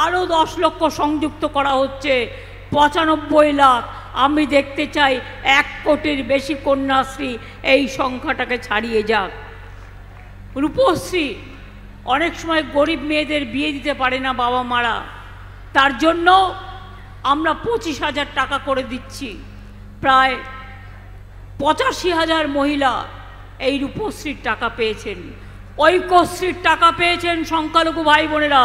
আরও 10 লক্ষ সংযুক্ত করা হচ্ছে, 95 লাখ। আমি দেখতে চাই 1 কোটির বেশি কন্যাশ্রী এই সংখ্যাটাকে ছাড়িয়ে যাক। রূপশ্রী, অনেক সময় গরিব মেয়েদের বিয়ে দিতে পারে না বাবা মারা, তার জন্য আমরা 25,000 টাকা করে দিচ্ছি। প্রায় 85,000 মহিলা এই রূপশ্রীর টাকা পেয়েছেন। ঐক্যশ্রীর টাকা পেয়েছেন সংখ্যালঘু ভাই বোনেরা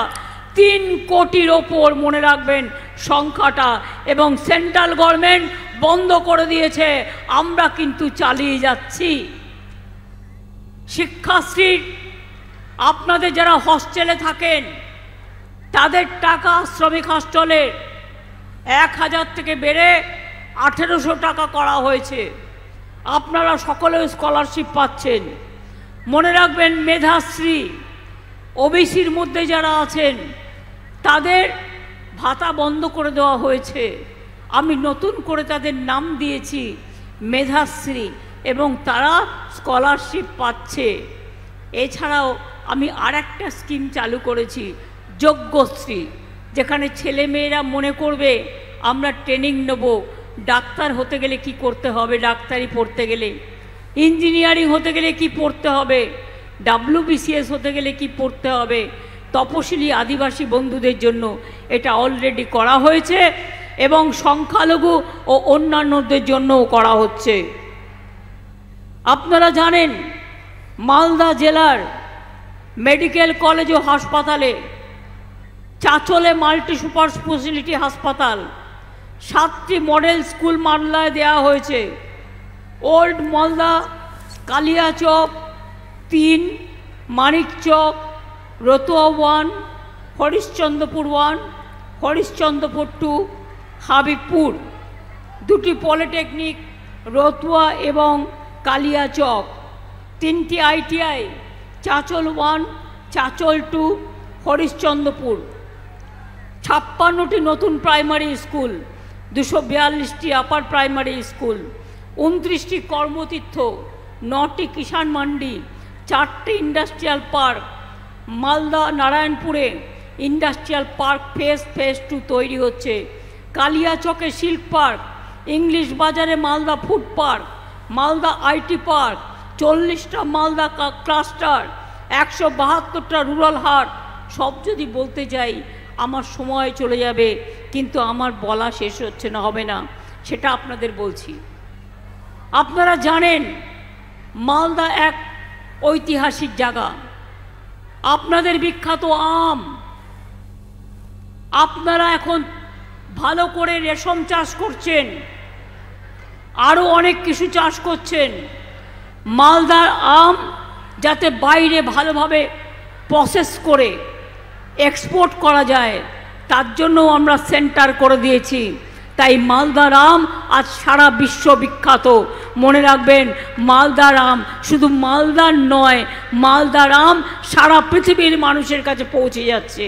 3 কোটির ওপর, মনে রাখবেন সংখ্যাটা। এবং সেন্ট্রাল গভর্নমেন্ট বন্ধ করে দিয়েছে, আমরা কিন্তু চালিয়ে যাচ্ছি। শিক্ষাশ্রীর, আপনাদের যারা হস্টেলে থাকেন তাদের টাকা শ্রমিক হস্টেলের 1,000 থেকে বেড়ে 1800 টাকা করা হয়েছে। আপনারা সকলে স্কলারশিপ পাচ্ছেন। মনে রাখবেন মেধাশ্রী, ওবিসির মধ্যে যারা আছেন তাদের ভাতা বন্ধ করে দেওয়া হয়েছে। আমি নতুন করে তাদের নাম দিয়েছি মেধাশ্রী, এবং তারা স্কলারশিপ পাচ্ছে। এছাড়াও আমি আরেকটা স্কিম চালু করেছি, যোগ্যশ্রী, যেখানে ছেলে মেয়েরা মনে করবে আমরা ট্রেনিং নেব, ডাক্তার হতে গেলে কি করতে হবে, ডাক্তারি পড়তে গেলে, ইঞ্জিনিয়ারিং হতে গেলে কি পড়তে হবে, WBCS হতে গেলে কি পড়তে হবে। তপশিলি আদিবাসী বন্ধুদের জন্য এটা অলরেডি করা হয়েছে, এবং সংখ্যালঘু ও অন্যান্যদের জন্যও করা হচ্ছে। আপনারা জানেন মালদা জেলার মেডিকেল কলেজ ও হাসপাতালে, চাচলে মাল্টি সুপার স্পেশালিটি হাসপাতাল, 7টি মডেল স্কুল মালদায় দেওয়া হয়েছে। ওল্ড মালদা, কালিয়াচক 3, মানিকচক, রতুয়া 1, হরিশ্চন্দ্রপুর 1, হরিশ্চন্দ্রপুর 2, হাবিবপুর। 2টি পলিটেকনিক, রতুয়া এবং কালিয়াচক। 3টি ITI, চাচল 1, চাচল 2, হরিশ্চন্দ্রপুর। 56টি নতুন প্রাইমারি স্কুল, 242টি আপার প্রাইমারি স্কুল, 29টি কর্মতীর্থ, 9টি কিষাণ মান্ডি, 4টি ইন্ডাস্ট্রিয়াল পার্ক। মালদা নারায়ণপুরে ইন্ডাস্ট্রিয়াল পার্ক ফেজ 2 তৈরি হচ্ছে। কালিয়াচকে সিল্ক পার্ক, ইংলিশ বাজারে Malda food park, Malda IT park, 40টা মালদা ক্লাস্টার, 172টা রুরাল হাট। সব যদি বলতে যাই আমার সময় চলে যাবে, কিন্তু আমার বলা শেষ হচ্ছে না, হবে না, সেটা আপনাদের বলছি। আপনারা জানেন মালদা এক ঐতিহাসিক জায়গা। আপনাদের বিখ্যাত আম, আপনারা এখন ভালো করে রেশম চাষ করছেন, আরও অনেক কিছু চাষ করছেন। মালদার আম যাতে বাইরে ভালোভাবে প্রসেস করে এক্সপোর্ট করা যায়, তার জন্য আমরা সেন্টার করে দিয়েছি। তাই মালদার আম আজ সারা বিশ্ব বিখ্যাত। মনে রাখবেন মালদার আম শুধু মালদার নয়, মালদার আম সারা পৃথিবীর মানুষের কাছে পৌঁছে যাচ্ছে।